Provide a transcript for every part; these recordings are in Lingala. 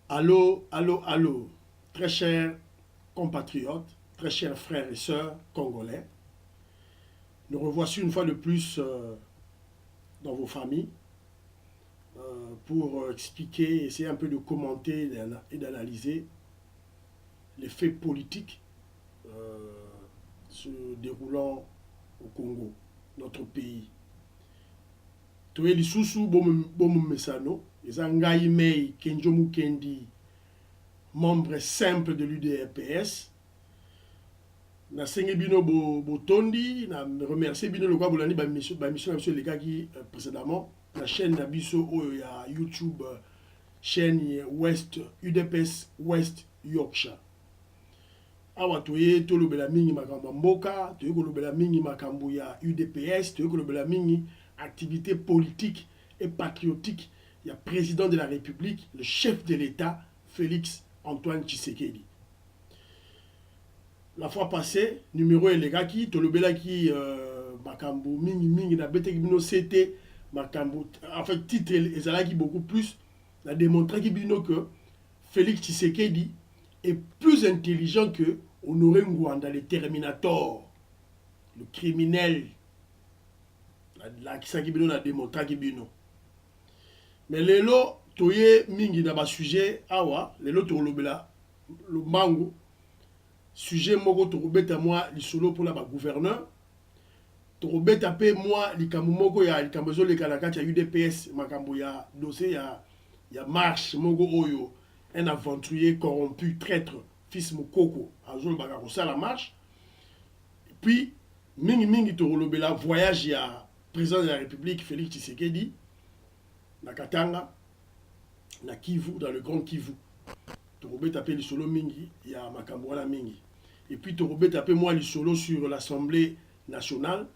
Allô, allô, allô, très chers compatriotes, très chers frères et sœurs congolais, nous revoici une fois de plus dans vos familles pour expliquer, essayer un peu de commenter et d'analyser les faits politiques euh, se déroulant au Congo, notre pays. Toye lisusu bomu mesano, eza ngai mei Kenjomu Kendi, membre simple de l'UDPS. Nasengi bino botondi, na remercier bino le quoi bolandi ba mission na biso lekaki précédemment la chaîne na biso oyo ya YouTube chaîne West UDPS West Yorkshire. Awa toye tolobela mingi makambo ya mboka, toye kolobela mingi makambo ya UDPS, toye kolobela mingi activité politique et patriotique ya président de la République, le chef de l'État Félix Antoine Tshisekedi. La fois passée, numéro elegaki, tolobelaki makambo mingi na beteki bino c'était makambo, en fait titre ezalaki beaucoup plus, na démontraki bino que Félix Tshisekedi est plus intelligent que Honoré Ngouanda, le Terminator, le criminel. La kisaki bino na démontraki bino. Mais lelo toye mingi na ba sujet awa, lelo tolobela le mango. Sujet moko tokobeta moi lisolo mpona bagouverneur tokobeta mpe moi likambo moko ya likambo ezoleka na kati ya UDPS makambo ya dossier ya marche moko oyo un aventurier corrompu traître fils mokoko azolobaka kosala marche. Puis mingi tokolobela voyage ya président de la République Félix Tshisekedi na Katanga na Kivu, dans le Grand Kivu. Tokobeta mpe lisolo mingi ya makambo wana mingi. Et puis tokobeta mpe moi lisolo sur l'Assemblée nationale,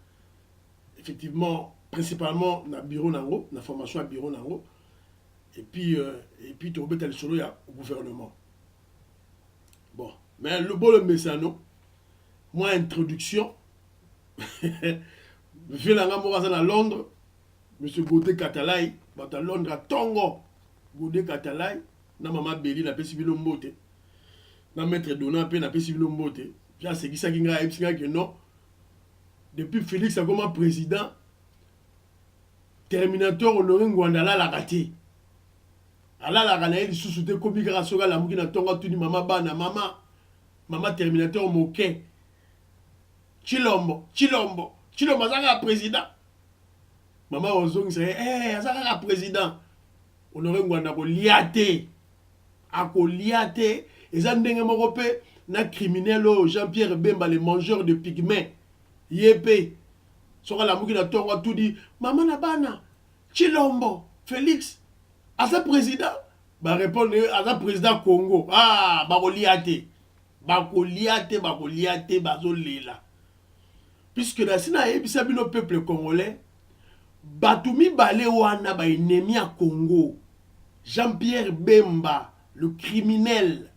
effectivement principalement na bureau nango, na formation à bureau nango. Et puis tokobeta lisolo ya gouvernement. Bon, mais le bon messano, moi introduction vieux nanga moko aza na Londres, monsieur Godé Katalai, bata Londres à Tongo, Godé Katalai na mama Beli na pesi bino mbote. Na maître Dona pe na pesi bino mbote. Puis asekisaki ngai ayebisi que non, depuis Félix akoma président, Terminator Honoré Ngouanda alalaka te. Alalaka na ye lisusu te komi kaka soki alamuki na ntongo atuni mama bana mama Terminator moke. Chilombo aza kaka président. Mama ozongisa ye aza kaka président. Honoré Ngouanda kolia te. Akolia te. Eza ndenge moko pe na criminel Jean-Pierre Bemba, le mangeur de pygmées. Yépé. Soka la mouki na tongo tout dit maman na bana Chilombo Félix asa président ba répondre asa président Congo. Ah bakoliate bazolela. Puisque na sina yebisa bino peuple congolais batumi balé wana ba ennemi à Congo. Jean-Pierre Bemba, le criminel,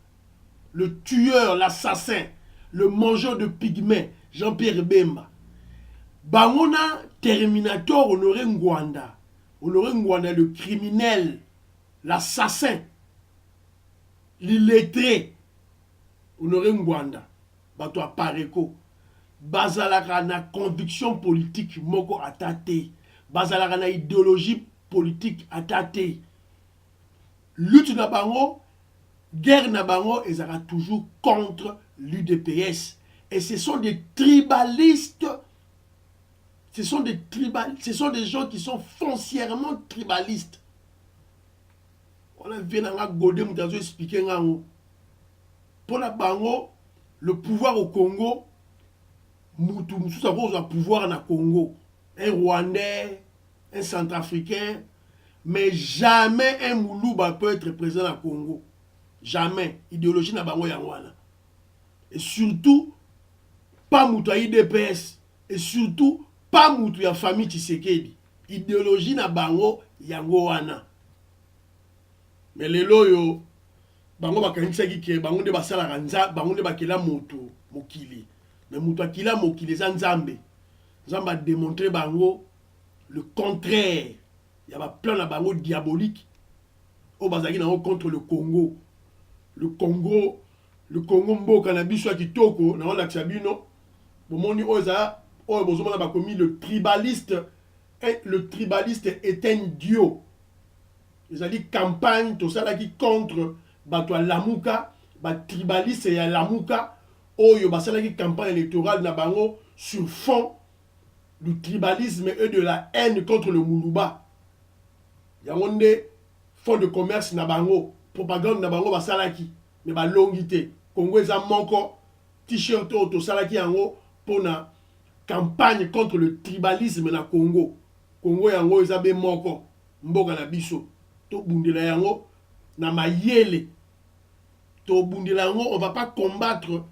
le tueur, l'assassin, le mangeur de pygmées, Jean-Pierre Bemba. Bangona Terminator Honoré Ngouanda. Honoré Ngouanda, le criminel, l'assassin, l'illettré. Honoré Ngouanda. Bato a pareko. Bazalaka na conviction politique moko atate. Bazalaka na idéologie politique atate. Lutte na bango, guerre na bango, ils sera toujours contre l'UDPS. Et ce sont des tribalistes. Ce sont des gens qui sont foncièrement tribalistes. On a vu dans la Godé Moutazo expliquer pour la bango, le pouvoir au Congo, Moutou a un pouvoir na Congo. Un Rwandais, un Centrafricain, mais jamais un Moulouba peut être président au Congo. Jamais. Idéologie na bango yangwana. Et surtout, pas Moutou IDPS. Et surtout, pas Moutou ya famille Tshisekedi. Idéologie na bango yangwana. Mais les loyo, bango bakanisaki ke bango de basala kanza, bango de bakela Moutou mokili. Mais Moutou akila mokili za nzambe. Nzamba démontrer bango le contraire. Il y a pas plein de bango diabolique. au Bazaki contre le Congo. Le Congo mboka na biso ya kitoko na on Sabino. Bomoni oza bozomona ba commis le tribaliste est un dieu. Ils ont dit campagne tout ça là qui contre bato Lamuka, ba tribaliste ya Lamuka oyo basala qui campagne électorale na bango sur fond du tribalisme et de la haine contre le Muluba. Yangonde fonds de commerce na bango, propagande na bango basalaki mais ba longité. Congo eza moko t-shirt auto salaki yango pona campagne contre le tribalisme na Congo. Congo yango eza be moko mboka na biso. To bundela yango na mayele. To bundela yango, on va pas combattre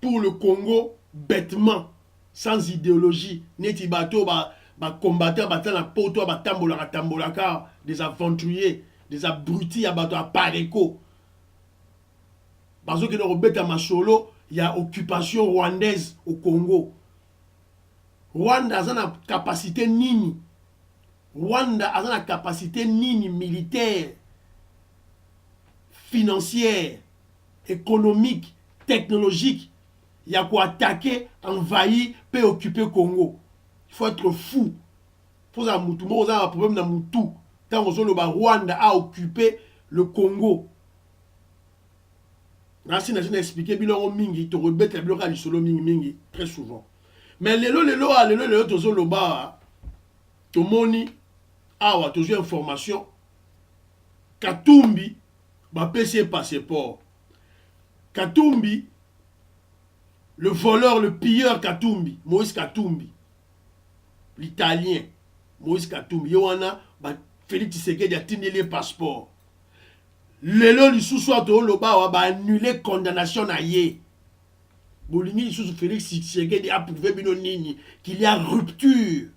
pour le Congo bêtement, sans idéologie. Neti bato ba combattre batana poto ba tambolaka des aventuriers, des abrutis à bato à Pareko. Parce que dans Robeta Masolo, il y a occupation rwandaise au Congo. Rwanda a une capacité nini. Rwanda a une capacité nini militaire, financière, économique, technologique. Il y a quoi attaquer, envahir, peut occuper le Congo. Il faut être fou. Il faut avoir un problème dans Moutou. Quand le Rwanda a occupé le Congo. Ainsi, je expliqué bilan mingi, to rebête la bloca du solo mingi très souvent. Mais lelo tozo loba to moni awa tozo information Katumbi ba PC passeport. Katumbi le voleur, le pilleur Katumbi, Moïse Katumbi. L'italien Moïse Katumbi yowana ba Félix Tshisekedi a tindi les passeports. Lelo lisusu ato loba ba annuler condamnation na ye. Bolingi lisusu Félix Tshisekedi a prouvé bino nini qu'il y a rupture.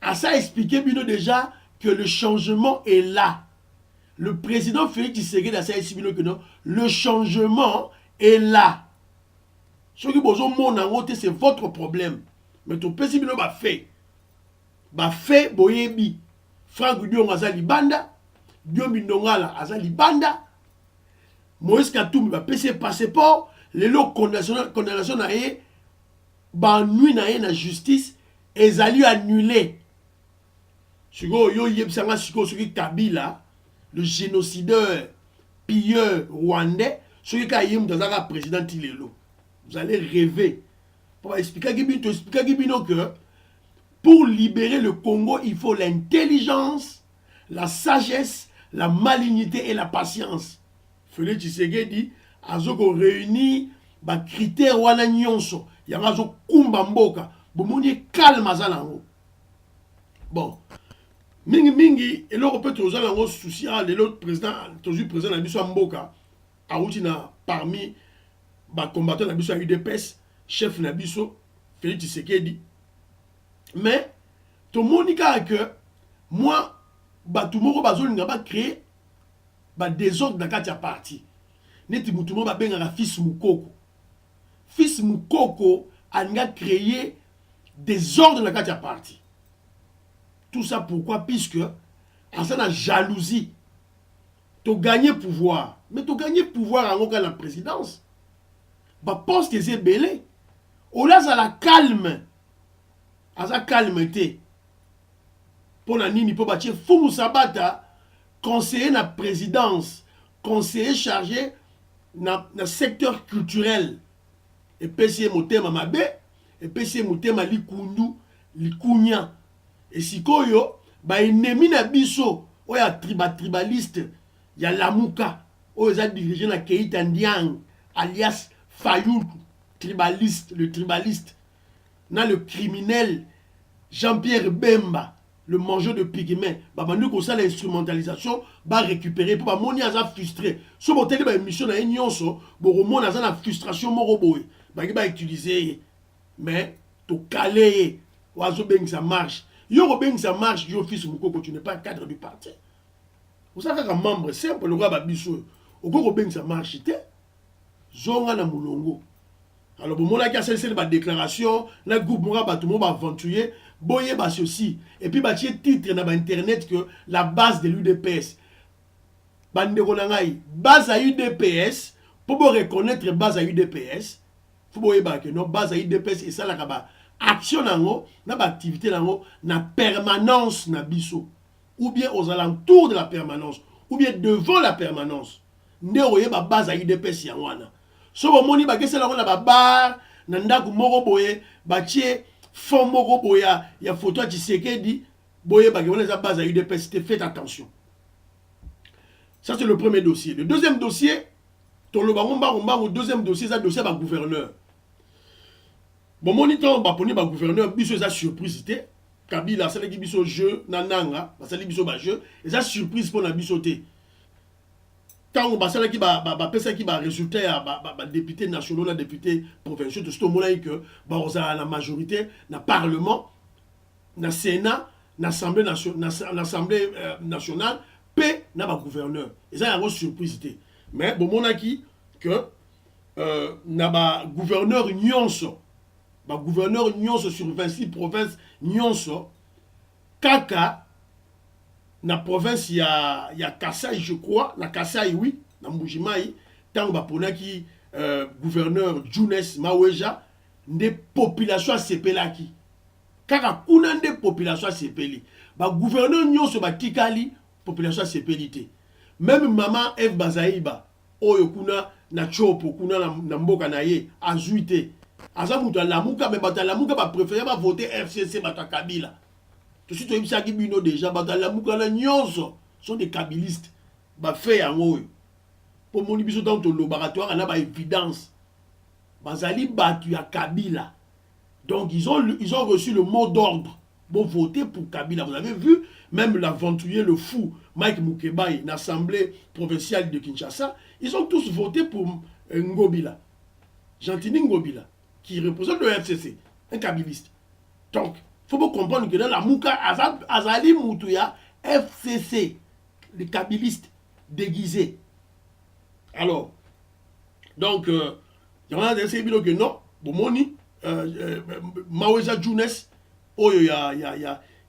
A ça expliqué bino déjà que le changement est là. Le président Félix Tshisekedi a ça expliqué bino que non, le changement est là. Ce qui bozo mon angote c'est votre problème. Mais to pesi bino ba fait boyebi. Franck Dion azali banda. Dieu Mindongala azali banda. Moïse Katumbi va passer passeport. Les lots condamnation na ye. Ba nuit na ye na justice. Ezali annulé. Siko yo yebsanga siko soki Kabila. Le génocideur, pilleur rwandais. Soki ka yem dans président Tilelo. Vous allez rêver. Pour expliquer que pour libérer le Congo, il faut l'intelligence, la sagesse, la malignité et la patience. Félix Tshisekedi azoko réunit ba critères wana nyonso yangazo kumba mboka bomoni calme azalango. Bon mingi eloko peut tozala ngo souci le l'autre président toujours président na biso mboka auti na parmi ba combattant na biso UDPS chef na biso Félix Tshisekedi. Mais to monika que moi batu moko bazolinga ba créer ba désordre na kati ya parti. Neti mutu moko ba benga fils Mukoko. Fils Mukoko a créé désordre na kati ya parti. Tout ça pourquoi? Puisque en ça la jalousie. To gagner pouvoir, mais to gagner pouvoir en la présidence. Ba poste est belé. Ola za la calme. Aza calmeté. Pour la nini, pour bâtir Fumu Sabata, conseiller na présidence, conseiller chargé na secteur culturel. Et PC Motema Mabe, et PC Motema Likundu, Likunya. Et si koyo, ba ennemi na biso, oya tribaliste, ya Lamuka, oya dirigé na Keita Ndiang, alias Fayulu, tribaliste, le tribaliste. Na le criminel Jean-Pierre Bemba, le mangeur de pygmées, nous comme ça l'instrumentalisation va récupérer pour pas moni aza frustré. Ce motel ba émission na nyonso, bo romon aza na frustration moko boy. Ba utiliser mais to caler oazo beng ça marche. Yo beng ça marche, yo fils Mukoko tu n'es pas cadre du parti. Vous savez qu'un membre simple le roi ba biso, okoko beng ça marche té. Zonga na mulongo. Alors, bon, on a cassé la déclaration, le groupe m'a battu, m'a aventurier, boye ba ceci et puis ba titre na ba internet que la base de l'UDPS bandeko na ngai base à UDPS pour reconnaître base à UDPS faut boye ba que non base à UDPS et ça la ba action nango na ba activité nango na permanence na biso ou bien aux alentours de la permanence ou bien devant la permanence nde oye ba base à UDPS ya wana so bomoni ba kese la na ba bar na ndako moko boye ba tie fond moko boya ya photo ya Tshisekedi boye ba ke wana base à UDPS faites attention. Ça c'est le premier dossier. Le deuxième dossier le deuxième dossier c'est le dossier du gouverneur. Bon, moniteur, poni ba gouverneur, biso eza surprise te. Kabila, ça qui biso jeu, nananga, ça li biso ba jeu, et ça surprise pour la biso te. Quand on basala qui ba pesa qui ba résultat ya ba député national, la député provincial, tout ce moment que ba oza la majorité, na parlement, na sénat, na assemblée nationale, pe na ba gouverneur. Et ça y a une surprise te. Mais bon monaki que na ba gouverneur nyonso ba gouverneur nyonso sur 26 provinces nyonso kaka na province ya Kasai je crois na Kasai oui na Mbujimai tant ba ponaki gouverneur Junes Maweja nde population sepelaki kaka kuna nde population sepeli ba gouverneur nyonso ba tikali population sepelité même maman Eve Bazaiba oyo kuna na chopo kuna na mboka na ye azuite aza mutu alamuka me bato alamuka bapréféré bavoter FCC bato ya Kabila tosi toyebisaki bino déjà bato alamuka na nyonso sont des kabilistes bafe yango oyo mpo moni biso ntango tolobaka toyaka na baévidence bazali bato ya Kabila donc ils ont reçu le mot d'ordre bon voter pour Kabila. Vous avez vu même l'aventurier le fou Mike Mukebai l'assemblée provinciale de Kinshasa, ils ont tous voté pour Ngobila, Gentini Ngobila, qui représente le FCC, un kabiliste. Donc, il faut comprendre que dans la Mouka, Azali Moutouya, FCC, les kabilistes déguisés. Alors, donc, il y en a des gens qui non, Bomoni, Maweja Jounes, il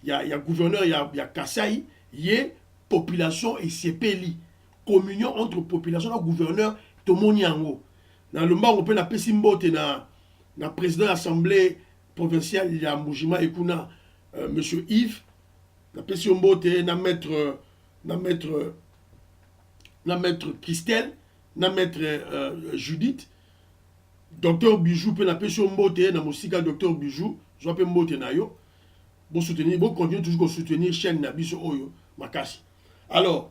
y a gouverneur, il y a Kasai, il y a population et CPLI. Communion entre population et gouverneur, tout le monde est en haut. Dans le monde, on peut appeler Simbote, le président de l'Assemblée provinciale, il y a Moujima et Kuna, M. Yves, la Simbote, la maître Christelle, la maître Judith, docteur Bijou, peut appeler Simbote, la musique docteur Bijou, je vais Mbote Nayo, pour soutenir, pour continuer toujours à soutenir chaîne Nabiso Oyo, Makasi. Alors,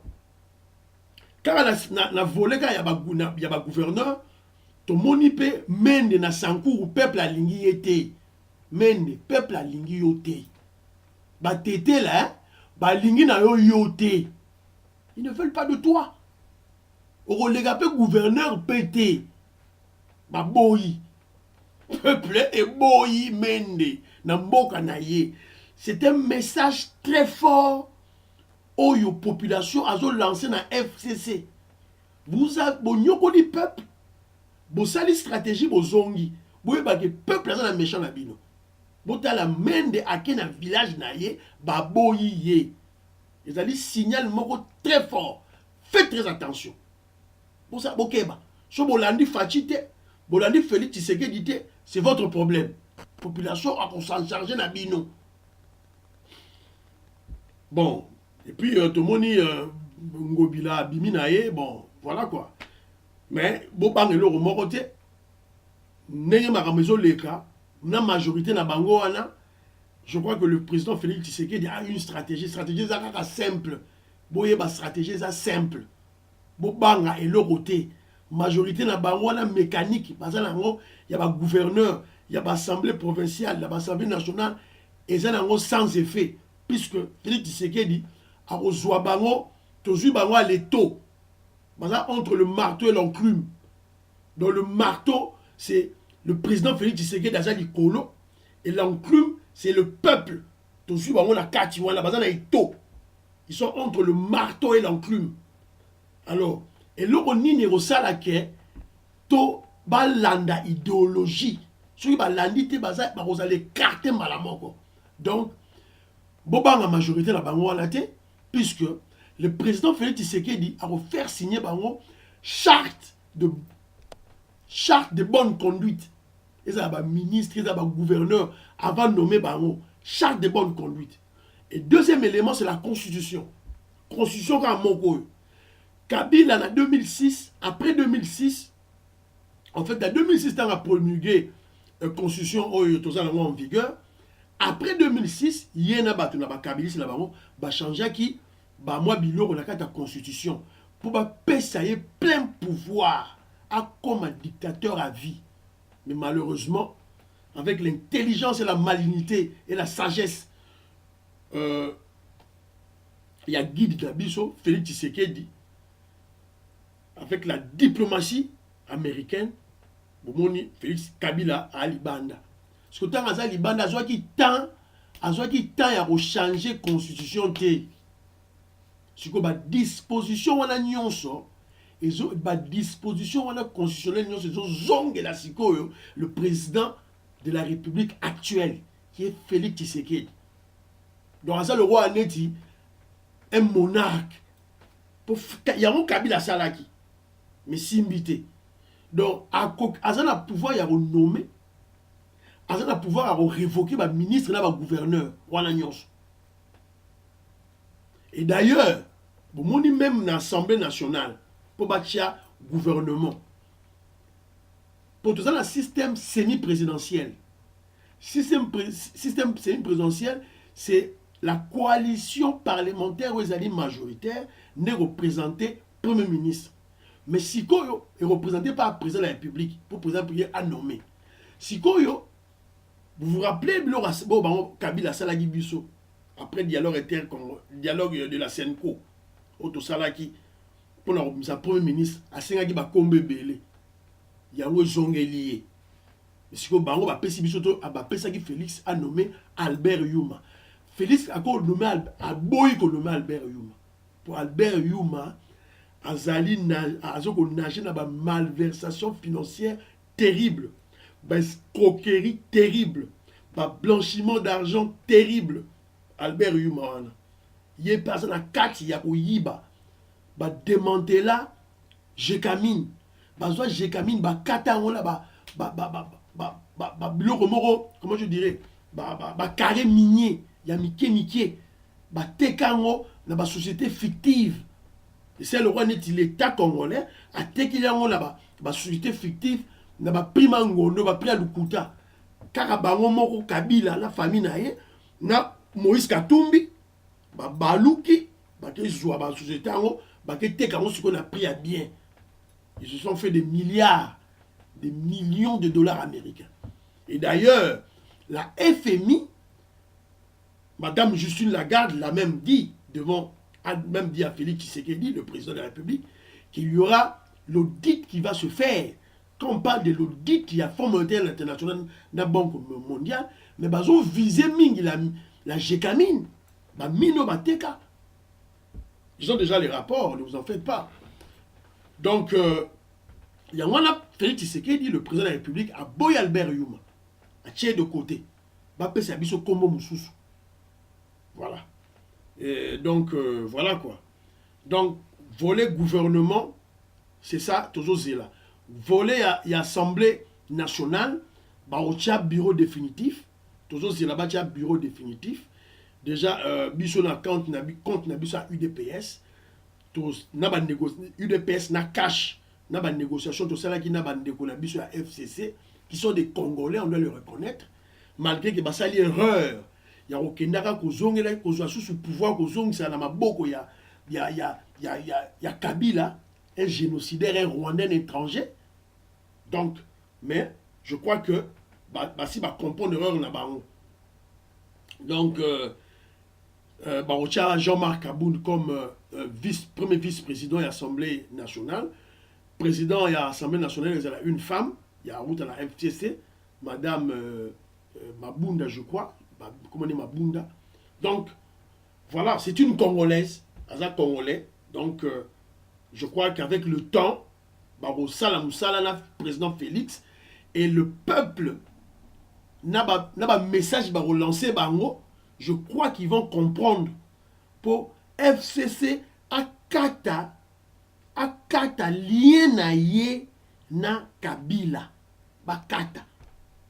quand la volée, quand il y a un gouverneur, tout le monde peut mende na sankou ou peuple a lingi été. Mende, peuple a lingi yote. Ba tété là, ba lingi na yo yote. Ils ne veulent pas de toi. Au les gars, gouverneur pété. Ba boyi. Peuple et boyi mende. Na mboka na ye. C'est un message très fort. Oyo population a lancé na FCC. Vous avez le peuple. Vous avez une stratégie, vous avez le peuple est méchant na bino. Vous avez la main de Ake na village na ye, baboyi ye. Ils ont un signal très fort. Faites très attention. Pour ça, bokeba. Si vous avez Fachite, vous avez Félix Tshisekedi, c'est votre problème. La population a s'en charger na bino. Bon. Et puis, tout le monde Ngobila Biminaye, bon, voilà quoi. Mais, bon, bang le remorote, n'est ma maison les cas, na majorité na bango ana, je crois que le président Félix Tshisekedi a une stratégie. Stratégie ça simple. Boye ba stratégie ça simple. Bo banga et le côté. Majorité na bango ana mécanique. Parce que il y a un gouverneur, il y a une assemblée provinciale, il y a une assemblée nationale, et ça n'a sans effet. Puisque Félix Tshisekedi a reçu bango, toujours bango à l'étau. Entre le marteau et l'enclume. Donc le marteau, c'est le président Félix Tshisekedi d'Aza Likolo. Et l'enclume, c'est le peuple. Toujours bango la kati wana bazana ito. Ils sont entre le marteau et l'enclume. Alors, et là on y rosala ke to balanda idéologie. Ceux qui balandi te baza ba rosale carte malamoko. Donc, boba la majorité la bango la té, puisque le président Félix Tshisekedi a offert signer bango charte de bonne conduite. Et ça va ministre, ça va gouverneur avant de nommer bango charte de bonne conduite. Et deuxième élément, c'est la constitution. Constitution quand mon Kabila en 2006, après 2006, en fait, en 2006, il a promulgué la constitution en vigueur. Après 2006, il y a un Kabila qui a changé qui moi bilo on a la constitution pour payer plein pouvoir à comme un dictateur à vie. Mais malheureusement, avec l'intelligence et la malignité et la sagesse, il y a Guy Gabiso, Félix Tshisekedi, avec la diplomatie américaine, Félix Kabila à Libanda. Parce que tant que Libanda a qui tant à changer la constitution. Si vous avez disposition à la nyonso, et la disposition à la constitutionnelle le président de la République actuelle, qui est Félix Tshisekedi. Donc, ça, le roi Aneti, un monarque. Il y a un Kabila Salaki, mais simbité. Donc, à un pouvoir, il y a renommé, à un pouvoir, il y a révoqué le ministre et le gouverneur. Et d'ailleurs, même dans l'Assemblée nationale, pour bâtir gouvernement, pour tout ça, un système semi-présidentiel. Système semi-présidentiel, c'est la coalition parlementaire où ils allaient majoritaire n'est représentée Premier ministre. Mais Sikoyo est représenté par le président de la République, pour le président à nommer. Sikoyo, vous vous rappelez, Kabila Salagi Bisso, après le dialogue de la Senko, Oto Salaki, pour le Premier ministre, à Sengagi Bakombe Bele, il y a un zongelier. Mais si vous avez Félix a nommé Albert Yuma. Félix a nommé Albert Yuma. Pour Albert Yuma, Azali a nagé dans une malversation financière terrible, une escroquerie terrible, un blanchiment d'argent terrible. Albert Yuma, il y a personne à 4 il y a au Yiba, démanteler Jekamine, Jekamine, Katarola, comment je dirais, carré minier, il y a Miké, Tekango, dans la société fictive. Et c'est le roi net l'État congolais, à Tekilango là-bas, la société fictive, dans la primango, dans la prix à Lukuta, Karabango Moko Kabila, la famille naïe, na Moïse Katumbi, Baluki, la société, Tekango, ce qu'on a pris à bien. Ils se sont fait des milliards, des millions de dollars américains. Et d'ailleurs, la FMI, Madame Justine Lagarde l'a même dit même dit à Félix Tshisekedi, le président de la République, qu'il y aura l'audit qui va se faire. Quand on parle de l'audit, il y a Fonds monétaire international, la Banque mondiale, mais ils ont visé la Gécamine, Mino Bateka. Ils ont déjà les rapports, ne vous en faites pas. Donc, il y a Félix Tshisekedi, le président de la République, à Boy Albert Yuma, à tirer de côté. Bappé Sabiso Kombo Moussous. Voilà. Et donc, voilà quoi. Donc, volet gouvernement, c'est ça, toujours c'est là. Volet il y a Assemblée nationale, il y a bureau définitif. Toujours c'est là-bas, il y a bureau définitif. Déjà, biso na compte na biso à UDPS. UDPS na cash, na ba négociation, tout ça qui na ba biso à FCC, qui sont des Congolais, on doit le reconnaître. Malgré que ça une erreur. Il y a aucun kozongela kozwa sous pouvoir kozongisa na maboko il y a Kabila, un génocidaire, un Rwandais, un étranger. Donc, mais je crois que si va comprendre l'erreur là-bas. Donc Jean-Marc Aboun comme premier vice-président de l'Assemblée nationale. Président de l'Assemblée nationale, il y a une femme, il y a route à la FTC, Madame Mabunda, je crois. Comment on dit Mabunda. Donc, voilà, c'est une Congolaise, un Congolais. Donc, je crois qu'avec le temps, le président Félix et le peuple n'a pas message relancé bango je crois qu'ils vont comprendre pour FCC akata lien na ye na Kabila. Bakata.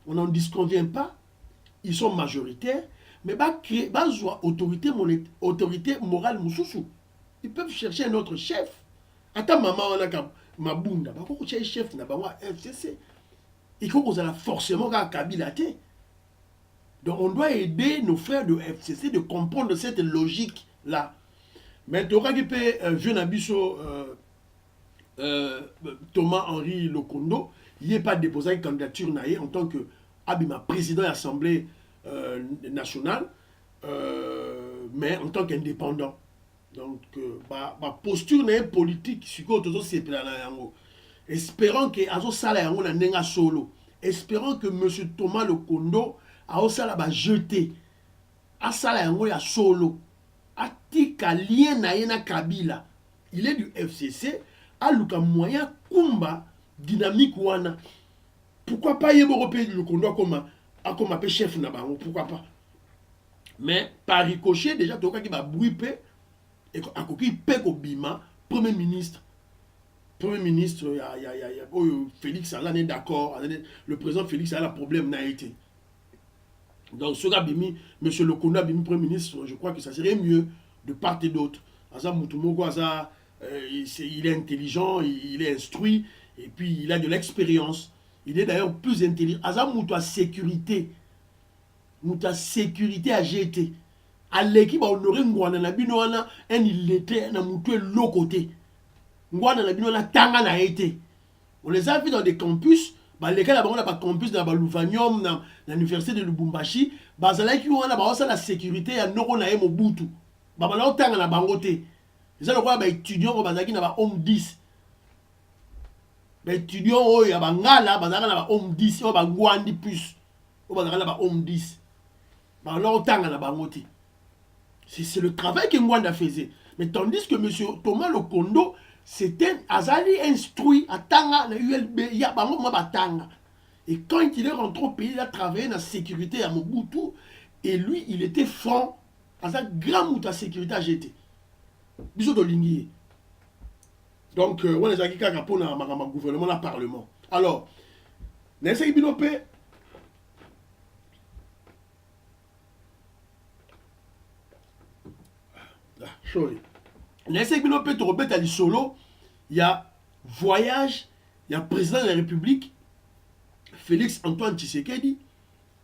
On n'en disconvient pas. Ils sont majoritaires. Mais autorité morale mususu. Ils peuvent chercher un autre chef. Attends, maman, on a Mabunda. Pourquoi tu es chef na FCC? Il faut qu'on ait forcément Kabila. Donc on doit aider nos frères de FCC de comprendre cette logique-là. Mais tu auras qui peut jeune abisso Thomas-Henri Lokondo, il n'est pas déposé une candidature en tant que président de l'Assemblée nationale, mais en tant qu'indépendant. Donc, posture politique, espérons que Azo Sala n'a solo. Espérons que M. Thomas Lokondo a Sala jeté. A Sala ya solo. Atika lien na Kabila. Il est du FCC. Aluka moyen kumba dynamique wana. Pourquoi pas Yebo Européen du Lokondo comme un chef na bango, pourquoi pas? Mais par ricochet déjà toka ki ba bruipé et akoki peko bima premier ministre Félix Ala n'est d'accord, le président Félix Ala problème n'a été. Donc ce gars bimi monsieur Lokondo bimi premier ministre, je crois que ça serait mieux de part et d'autre. Asa Mutumogo asa il est intelligent, il est instruit, et puis il a de l'expérience. Il est d'ailleurs plus intelligent. Asa Mutua sécurité. Mutua sécurité à GT. À l'équipe, on aurait un illettré, un mutué l'autre côté. Tanga na été. On les a vus dans des campus. Lesquels on a pas campus dans Louvanium, dans l'université de Lubumbashi. Bazalaki on a la sécurité à Noro na Mobutu. Babala tanga na bangote. Les gens les étudiants au Bazaki na ba homme 10. Les étudiants au ya bangala bazaka na ba homme 10 au bangwandi plus. Au bazaka na ba homme 10. Babala tanga na bangote. C'est le travail que Mwanda faisait. Mais tandis que M. Thomas Lokondo, c'était Azali instruit à Tanga, la ULB, il y a Tanga. Et quand il est rentré au pays, il a travaillé dans la sécurité à Mobutu. Et lui, il était franc. À sa grande mouta sécurité à GT. Bisous de Lingui. Donc, on est aquí pour le gouvernement, le parlement. Alors, Nessé Binopé. Sorry. Nessé Binopé, tu repètes à l'Isolo. Il y a voyage, il y a président de la République, Félix Antoine Tshisekedi,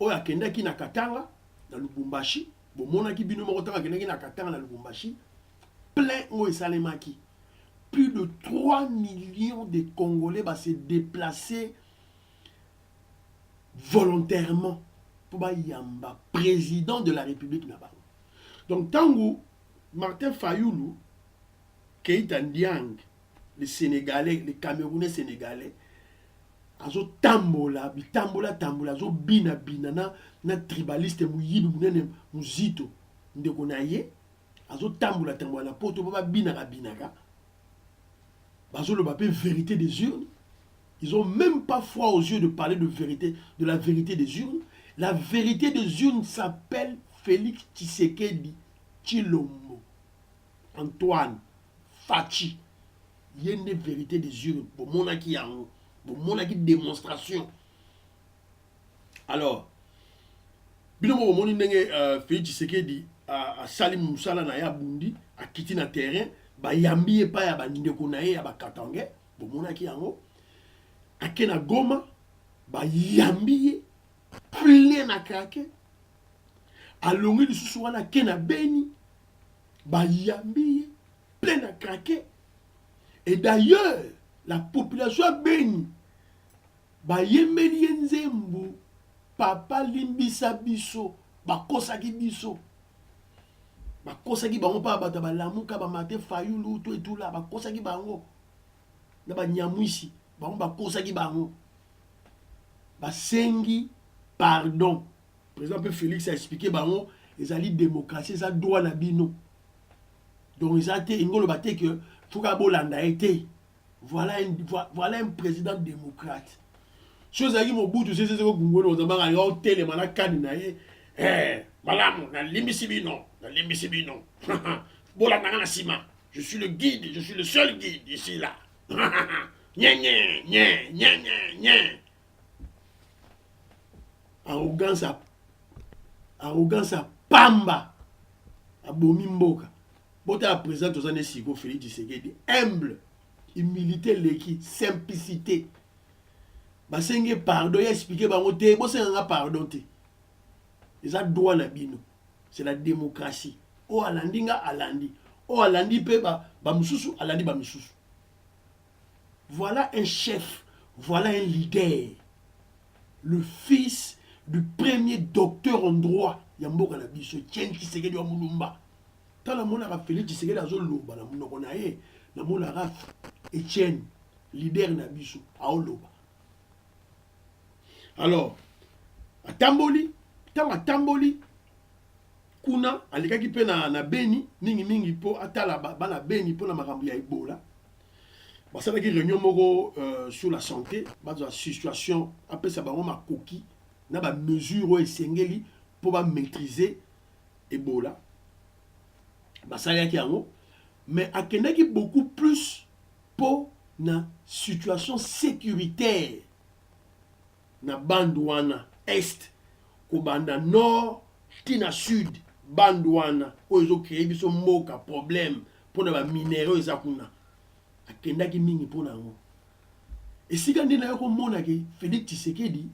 il y a Kenda qui na Katanga, dans Lubumbashi. Bon, mon aki bino mo Kenda qui na Katanga, dans Lubumbashi. Plein ou Salemaki. Plus de 3 millions de Congolais vont se déplacer volontairement pour Yamba, président de la République. Donc, Tango, Martin Fayoulou, Keita Ndiang, les Sénégalais, les Camerounais sénégalais, azo tambola, azo bina na tribaliste muyibi munene muzito ndeko na ye, azo tambola na poto baba binaka. Bazo le bapé vérité des urnes. Ils ont même pas foi aux yeux de parler de vérité, de la vérité des urnes. La vérité des urnes s'appelle Félix Tshisekedi Tshilombo Antoine Fachi. Il y a une vérité des urnes. Pour mon acquis, démonstration. Alors, binomo moni ndenge Félix Tshisekedi a Salim Moussala na ya bundi a kiti na terrain ba yambi pa ya ba ndeko na ye ya ba katange bo mona ki yango akena Goma ba yambi plein na krake alongi lisusu wana kena Beni ba yambi plein na krake. Et d'ailleurs la population a Beni ba yembeli nzembo papa limbisa biso ba kosaki biso bakosaki bango pa bato balamuka bamate Fayulu tout et tout là bakosaki bango na banyamwisi bango bakosaki bango basengi pardon. Par exemple Félix a expliqué bango ezali démocratie ça droit na bino donc ils ont été ngolo baté que fuka bolanda été voilà un président démocrate chose aki Mobutu c'est ko gungolo ozamba nga hôtel mana kani na ye Malamu, na limbisi bino. Bola nanga na sima. Je suis le guide, je suis le seul guide ici là. Nye nye nye nye nye nye. Arrogance à pamba. Abomi mboka. Bota à présent tous les siko Félix Tshisekedi humble, humilité leki, simplicité. Basenge pardon, y expliquer bango te, bosenga pardon te. Eza droit na bino. C'est la démocratie. O alandi nga alandi. O alandi pe ba mususu alandi ba mususu. Voilà un chef, voilà un leader. Le fils du premier docteur en droit. Yamboka na biso, Etienne Tshisekedi wa Mulumba. Tant la mona Félix Tshisekedi azo loba na munoko na ye, na mona ra Etienne, leader na biso, aoloba. Alors, atamboli, tamboli, kuna alikaki pe na Beni mingi po atala bana Beni po na makambo ya Ebola. Basalaki réunion moko sur la santé, la situation après ça bango makoki na ba mesure esengeli pour ba maîtriser Ebola. Basalaki yango mais akendaki beaucoup plus pour na situation sécuritaire na bandwana est ko banda nord tina sud bandwana ozo créer biso moka problème pour na ba minéraux ezakuna akendaki mingi pour nango esika ndina yoko mona ke Félix Tshisekedi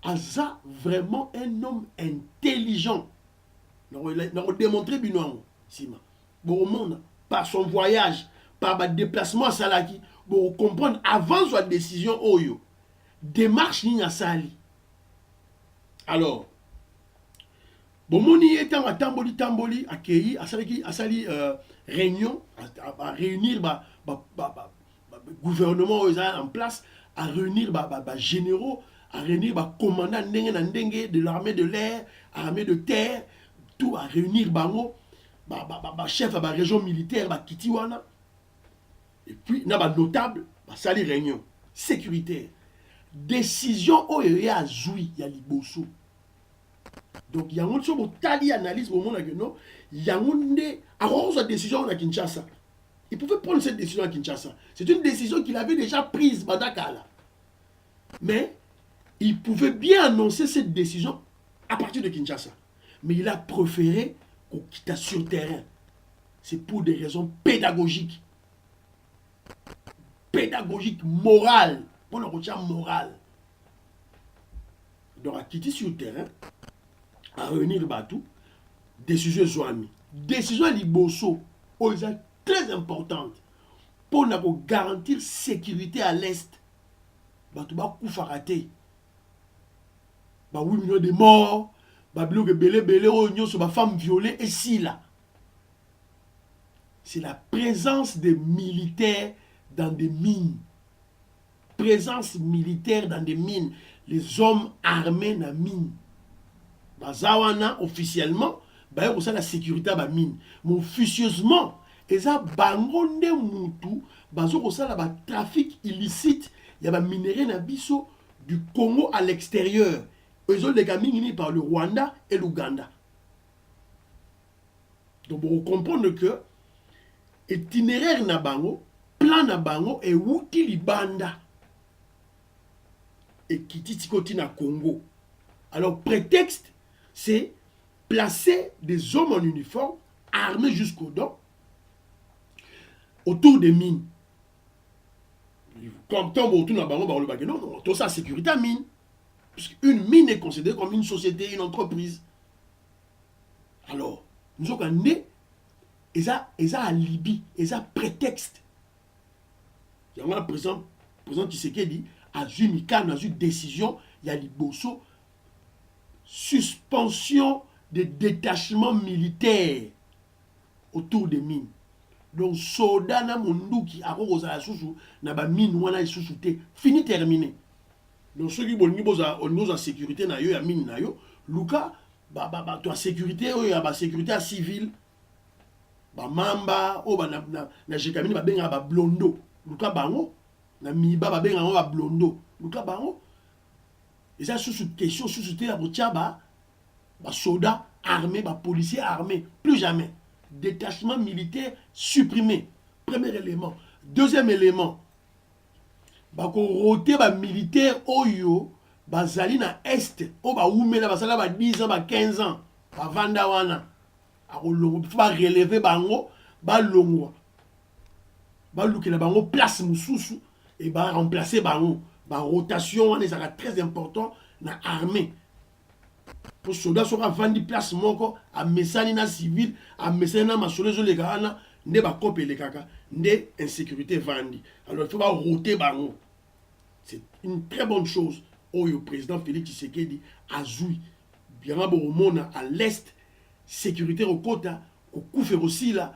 aza vraiment un homme intelligent na démontrer bino sima bon monde par son voyage par ba déplacement salaki bon comprendre avant sa décision oyo démarche ni sali. Alors bon moni étant tamboli accueilli asali réunion à réunir gouvernement en place, à réunir généraux, à réunir commandants de l'armée de l'air, armée de terre, tout à réunir bango chef de la région militaire Kitiwana. Et puis na notable sali réunion sécuritaire. Décision oyo ya zui ya liboso. Donc il y a une chose tali analyse au monde que non, il y a une décision à Kinshasa. Il pouvait prendre cette décision à Kinshasa. C'est une décision qu'il avait déjà prise Badakala. Mais il pouvait bien annoncer cette décision à partir de Kinshasa. Mais il a préféré qu'on quitte sur terrain. C'est pour des raisons pédagogiques. Pédagogiques, morales. Pour le retien moral. Donc à quitter sur le terrain, à réunir Batou, décision Zouami. Décision Liboso, très importante pour garantir sécurité à l'Est. Batou ba koufarate. 8 millions de morts, femmes violées, et si là. C'est la présence des militaires dans des mines. Présence militaire dans des mines. Les hommes armés dans les mines. Bazawana, officiellement, c'est la sécurité dans les mines. Mais officieusement, ils ont bangonde moutou, c'est le trafic illicite, il y a des minéraux dans biso du Congo à l'extérieur. Ils ont des gamins par le Rwanda et l'Ouganda. Donc, vous comprenez que itinéraire na bango, plan na bango et outil libanda. Et qui dit na Congo. Alors, prétexte, c'est placer des hommes en uniforme, armés jusqu'aux dents, autour des mines. Comme tant autour na bango, non, tout ça, sécurité à mine. Puisqu'une mine est considérée comme une société, une entreprise. Alors, nous avons né, ils ont alibi, ils ont prétexte. Il y a un président Tshisekedi a eu une décision, il y a Liboso, suspension des détachements militaires autour des mines. Donc, soda na munduki a la sousou, na ba mine wana sousouté, fini terminé. Donc, ceux qui ont la sécurité na yo, ya mine na yo, Luka, toi sécurité, ya ba sécurité à civil, ba mamba, na jekamini ba benga ba blondo, Luka bango, na miba ba benga ba blondo, Luka bango. Et ça, sous question, sous-souté la boutiaba, ba soda armé, policier armé, plus jamais. Détachement militaire supprimé. Premier élément. Deuxième élément, roté militaire oyo, bazali na est, o oumela basala 10 ans, 15 ans, vanda wana. Faut relever bango, longwa. Lukela bango place mususu et remplacer bango. Rotation wana ça très important na armée. Pour soldat sera vandi place moko a mesani na civil, a mesani na masolezo le kana nde kope le kaka, nde insécurité vandi. Alors il faut roter bango. C'est une très bonne chose. Oh, le président Félix Tshisekedi Azoui, bien à l'est, sécurité au côté, au Koufé aussi là.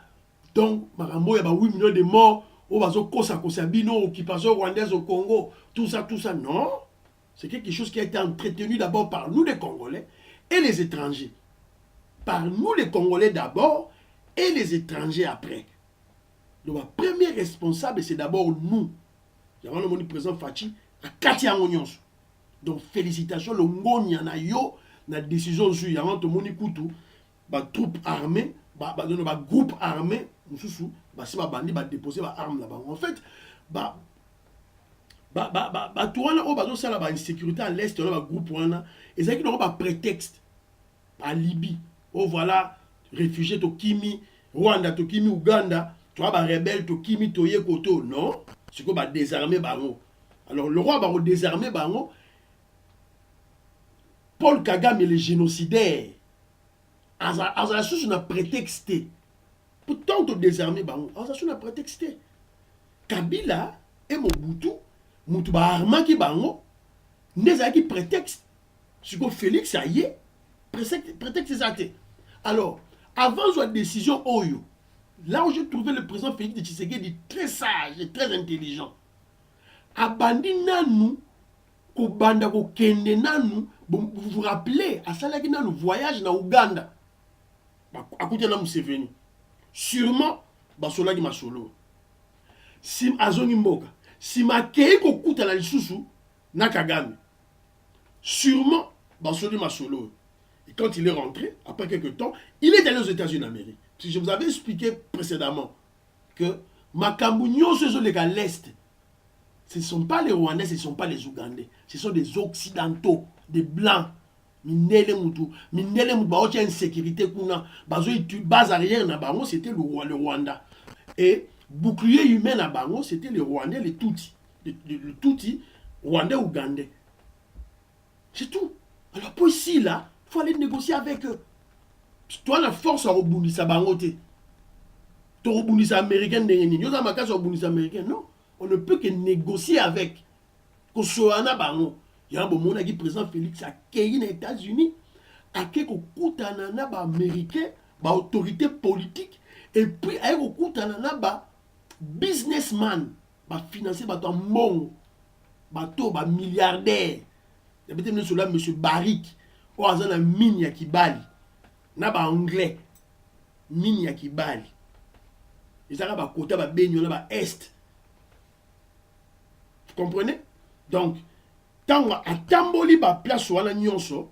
Donc, Marambo, il y a 8 millions de morts, au Bazo Kosa Kosabino, occupation rwandaise au Congo, tout ça. Non, c'est quelque chose qui a été entretenu d'abord par nous les Congolais et les étrangers. Par nous les Congolais d'abord et les étrangers après. Donc, le premier responsable, c'est d'abord nous. Il y a le président Fachi à Katia Onyons. Donc félicitations le ngonya na yo na décision sur ya to moni kutu troupes armées groupe armé mususu si bandi déposer arme là-bas. En fait tourana o bazo sala insécurité à l'est là groupe wana ezaki no prétexte à Libye. Oh voilà réfugiés to kimi Rwanda to kimi Uganda tu vois rebelle to kimi to yekoto non c'est quoi désarmer bango. Alors le roi va désarmer bango. Paul Kagame le génocidaire a la source n'a prétexté pourtant to désarmer bango a la source n'a prétexté Kabila et Mobutu mutu ba armaki bango nezaki prétexte ce que Félix a y prétexte exacté. Alors avant la décision Oyo, là où j'ai trouvé le président Félix Tshisekedi très sage et très intelligent, abandi nanu ko banda ko kende nanu. Vous vous rappelez à Salaki nanu voyage na Uganda à côté de Museveni sûrement basolaki masolo si azongi mboka si makei ko kuta na lisusu na Kagame sûrement basoli masolo. Et quand il est rentré après quelques temps il est allé aux États-Unis d'Amérique. Si je vous avais expliqué précédemment que makambu nyonso zo leka l'est, ce ne sont pas les Rwandais, ce ne sont pas les Ougandais, ce sont des Occidentaux, des Blancs. Minele mutu ba insécurité kuna bazo base arrière na bango c'était le Rwanda et bouclier humain na bango c'était les Rwandais, les Tutsis, le Tutsi Rwandais Ougandais. C'est tout. Alors pour ici là, il faut aller négocier avec eux. Toi la force à rebondissa bango te. To rebondissa américain de nini. Yo za makasa rebondissa américain non. On ne peut que négocier avec. Ko soana bango. Il y a un bon monde qui président Félix a créé les États-Unis, a créé un américain, une autorité politique, et puis a un businessman, financé par un monde, un milliardaire. Il y a peut-être M. Barrick, ou un mine ya Kibali, un anglais, mine ya Kibali. Ils ont un côté, un est. Vous comprenez? Donc, tant à tamboli ba place wana nyonso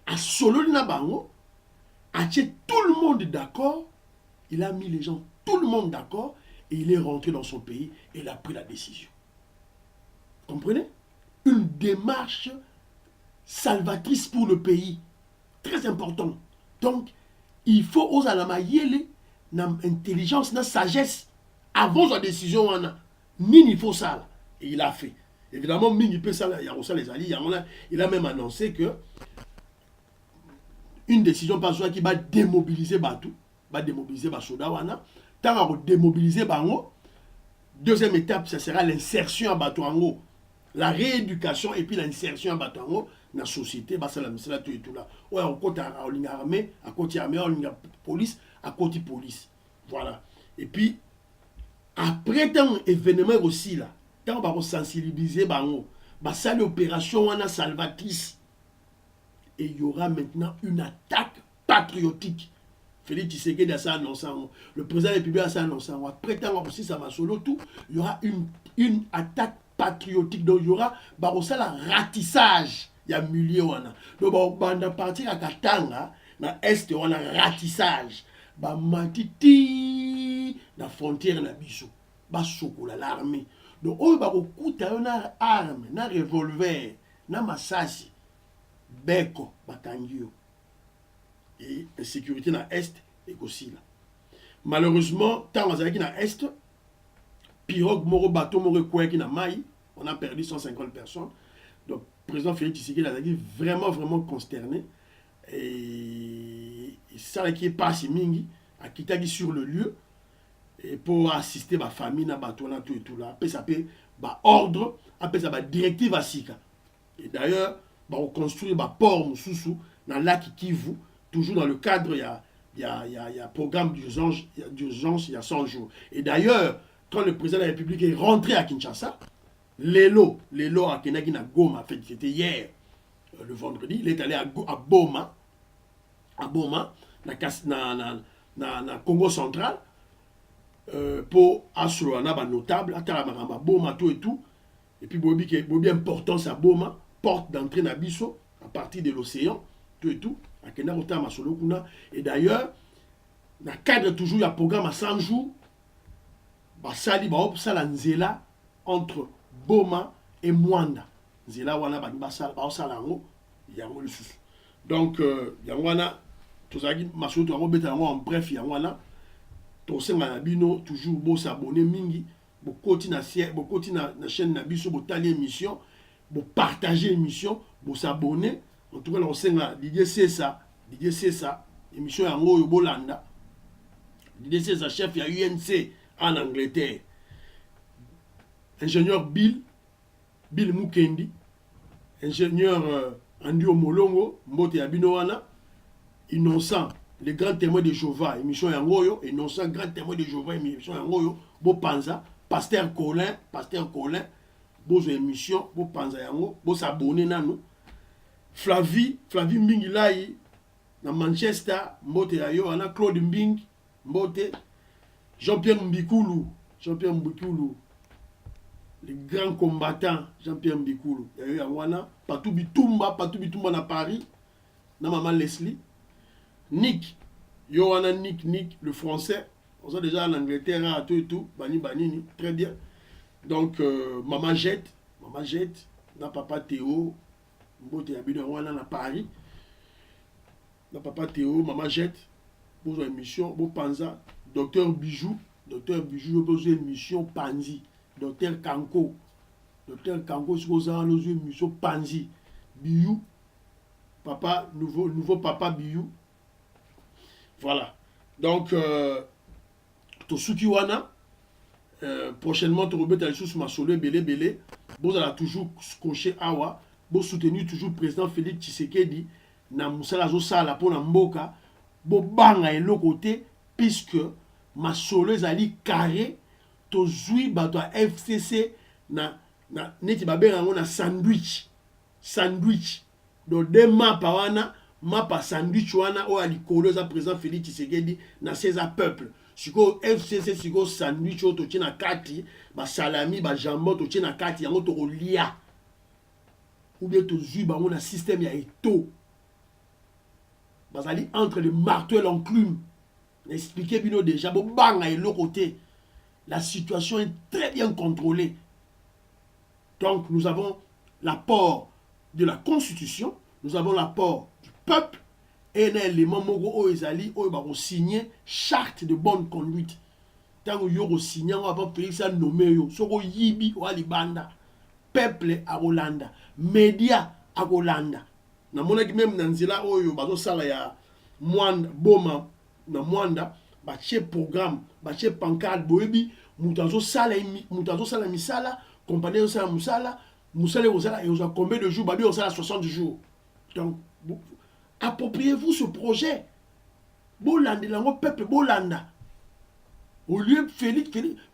a solo na bango a tout le monde d'accord, il a mis les gens tout le monde d'accord et il est rentré dans son pays et il a pris la décision. Comprenez? Une démarche salvatrice pour le pays, très important. Donc il faut aux alama yele na intelligence na sagesse avant sa décision wana nini il faut ça et il a fait. Évidemment, Mingi peut ça, les alliés, il a même annoncé que une décision par qui va démobiliser Batou, va démobiliser Basodawana. Tant qu'on démobiliser Bango, deuxième étape, ce sera l'insertion à Batouango, la rééducation et puis l'insertion à Batouango dans la société, bah ça la tout et tout là. Ouais, on compte à l'armée, à côté armée, à la police, à côté police. Voilà. Et puis après tant événement aussi là. Quand on va sensibiliser, ça l'opération on a salvatrice. Et il y aura maintenant une attaque patriotique. Félix Tshisekedi a ça annoncé. Le président de la République a ça annoncé. Après, aussi, ça va solo tout. Il y aura une attaque patriotique. Donc, il y aura un ratissage. Il y a milliers. Donc, on va partir à Katanga. na est on a ratissage ba matiti na frontière na biso ba sokola l'armée donc oyo ba kokuta yo na arme na revolver na masasi beko bakangi yo et insécurité na est et aussi là malheureusement tant azalaki na est pirogue moko bateau moko ekweyaki na mai on a perdu 150 personnes donc président Félix Tshisekedi azalaki vraiment consterné et ça qui est passé mingi akitaki sur le lieu et pour assister ma famille na bateau na tout et tout là après ça peut ba ordre après ça ba directive à sika et d'ailleurs ba reconstruire ba port mususu dans lac Kivu toujours dans le cadre il y a programme d'urgence il y a 100 jours et d'ailleurs quand le président de la République est rentré à Kinshasa Lelo à Kenaki na Goma, en fait, c'était hier, le vendredi, il est allé à Boma, na Congo central, pour assurer un notable, à Talamaramba, Boma, tout et tout, et puis Bobi importance à Boma, porte d'entrée na Bisso, à partir de l'océan, tout et tout, à Kenarota, Masolo, Kuna, et d'ailleurs, dans le cadre toujours, il y a un programme à 100 jours, Basali, Baopsala, Nzela, entre Boma et Mwanda. Nzela wana basala yango yango lisusu. Donc yango wana tozaki masolo to beta yango en bref yango wana to senga na bino toujours bo s'abonner mingi bo koti na chaîne na biso bo tali émission bo partager émission bo s'abonner en tout cas on senga Didier Sessa émission yango yo bolanda Didier Sessa chef ya UNC en Angleterre. Ingénieur Bill Mukendi, ingénieur Andy Omolongo, Mbote Abinowana, Innocent, le grand témoin de Jéhovah, émission Yangoyo, Innocent, grand témoin de Jéhovah, émission Yangoyo, Bo Panza, Pasteur Colin, Bozo émission, Bo Panza Yango, Bo s'abonner nano, Flavie Mbingilai, na Manchester, Mbote Ayo, Ana Claude Mbing, Mbote, Jean-Pierre Mbikulu, le grand combattant Jean-Pierre Mbikulu. Il y a eu Patou Bitumba na Paris. Na maman Leslie. Nick. Nick, le français. On sait déjà en Angleterre, tout et tout. Bani, très bien. Donc, maman Jette. Na papa Théo. Mbote Abide Rwanda na Paris. Na papa Théo, maman Jette. Pour une émission, Bo Panza. Docteur Bijou, pour une émission Panzi. Docteur Kanko, c'est aux nos yeux, Miso Panzi, Biou, papa, nouveau papa Biou. Voilà. Donc, Tosukiwana, prochainement, tu rebelles à sous ma solo, belé. Vous allez toujours cocher Awa, vous soutenir toujours le président Félix Tshisekedi, na Moussala Zosala pour la Mboka, vous banga et l'autre côté, puisque ma solo est carré. Tozui bato FCC na neti babera ngo na sandwich do de mapa wana sandwich wana o alikolo za président Félix Tshisekedi na César peuple siko FCC siko sandwich o to na kati ba salami ba jambon to na kati yango to kolia ou bien tozui bango na système ya eto bazali entre le marteau et l'enclume expliquer bino déjà bo banga et l'autre côté. La situation est très bien contrôlée. Donc, nous avons l'apport de la Constitution, nous avons l'apport du peuple, et les membres ont signé charte de bonne conduite. Tant que vous signé, on va payer ça nommé. Soko yibi ou alibanda. Peuple à Hollande. Média à Hollande. Na monaki même nanzila oyo bazo sala ya Mwanda Boma na Mwanda. Bache programme, bache pancarte, boebi, mutazo sala misala, compagnie au sala musala, et on a combien de jours, babi on sala 60 jours. Donc, appropriez-vous ce projet. Bolande, le peuple Bolanda. Au lieu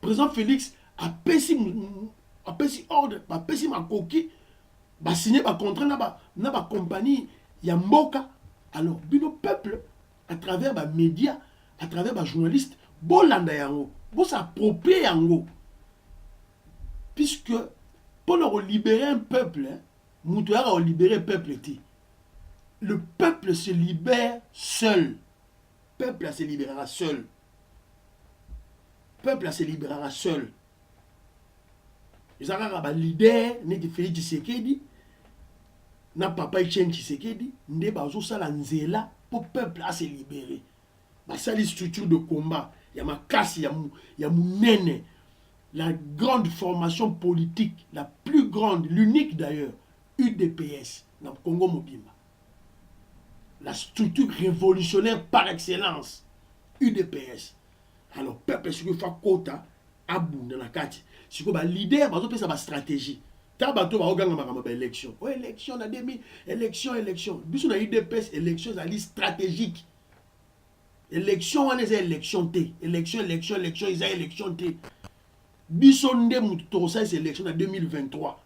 président Félix a péci ordre, a péci ma coquille, a signé ma contrat na ba compagnie Yamboka. Alors, bino peuple, à travers les médias, à travers les journalistes, bolanda yango, bo s'approprier yango. Puisque, pour leur libérer un peuple, Moutouara a libéré un peuple. le peuple se libère seul. Le peuple se libérera seul. Le peuple se libérera seul. Ezaka ba leader neti Félix Tshisekedi na papa Etienne Tshisekedi nde bazo sala nzela pour peuple à se libérer. Basali structure de combat, ya makasi ya munene. La grande formation politique, la plus grande, l'unique d'ailleurs, UDPS, dans le Congo Mobimba. La structure révolutionnaire par excellence, UDPS. Alors, peuple, ce que fait quota, abou dans la carte. Ce que leader, bah, ça va stratégie. Tant bateau va organiser ma élection. Oh, élection, on a demi, élection. Bis on a UDPS, élection, ça dit stratégique. Élection, on est élection T. Élection, ils ont élection T. Bissonde Moutosa, c'est élection en 2023.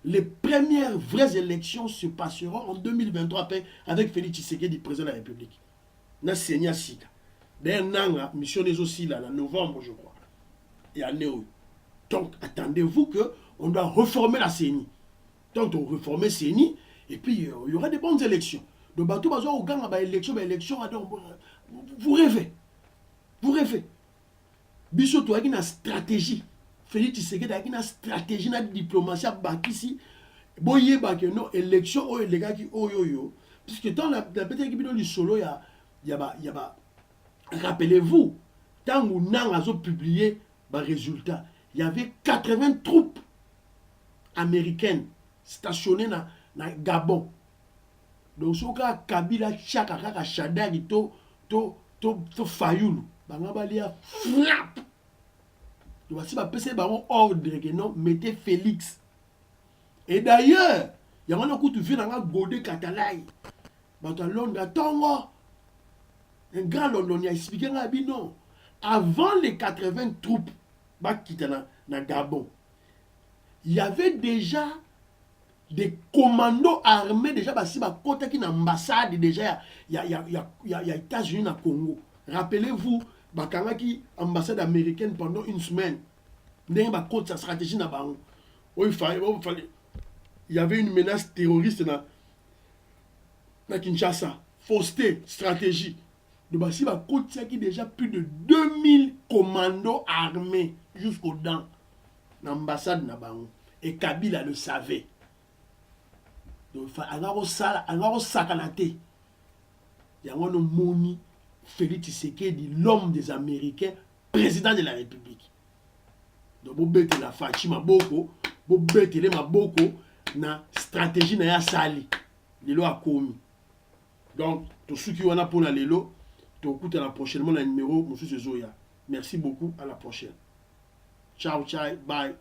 Les premières vraies élections se passeront en 2023 avec Félix Tshisekedi, président de la République. Na Senya Sika. D'ailleurs, Nanga, mission des aussi là, en novembre, je crois. Et à Néo. Donc, attendez-vous qu'on doit reformer la CENI. Donc, on reformer CENI, et puis il y aura des bonnes élections. Donc, bateau, bateau, au gang, élection, vous rêvez. Vous rêvez. Biso to une stratégie. Félix Tshisekedi a une stratégie na diplomatie bakisi. Boye ba que non élection o les gars qui oyoyo. Puisque dans la petite équipe du solo il y a rappelez-vous tant où Nang a publié ba résultat, il y avait 80 troupes américaines stationnées na Gabon. Donc soka Kabila chaka kaka Chadagi to Fayoulou. Bangabalia frappe. Donc voici ma PC baron ordre que non mettez Félix. Et d'ailleurs, il y a un coup de vie dans la Godé Katalai. Dans Londres, Tongo. Un grand Londonien a expliqué non. Avant les 80 troupes qui étaient dans Gabon, il y avait déjà des commandos armés déjà parce que côté qui l'ambassade déjà il y a États-Unis au Congo. Rappelez-vous, Bakangaki ambassade américaine pendant une semaine. Il y avait une menace terroriste dans Kinshasa. Fausseté, stratégie. Donc, il y a déjà plus de 2000 commandos armés jusqu'aux dents dans l'ambassade. Et Kabila le savait. Donc, il y a un moni Félix Tshisekedi, l'homme des Américains, président de la République. Donc, vous bêtez la Fatima Boko, vous bêtez les Maboko, na stratégie na ya sali. Lelo a commis. Donc, tout ce qui est pour la Lelo, tout écoute à la prochaine, mon numéro, monsieur Zoya. Merci beaucoup, à la prochaine. Ciao, ciao, bye.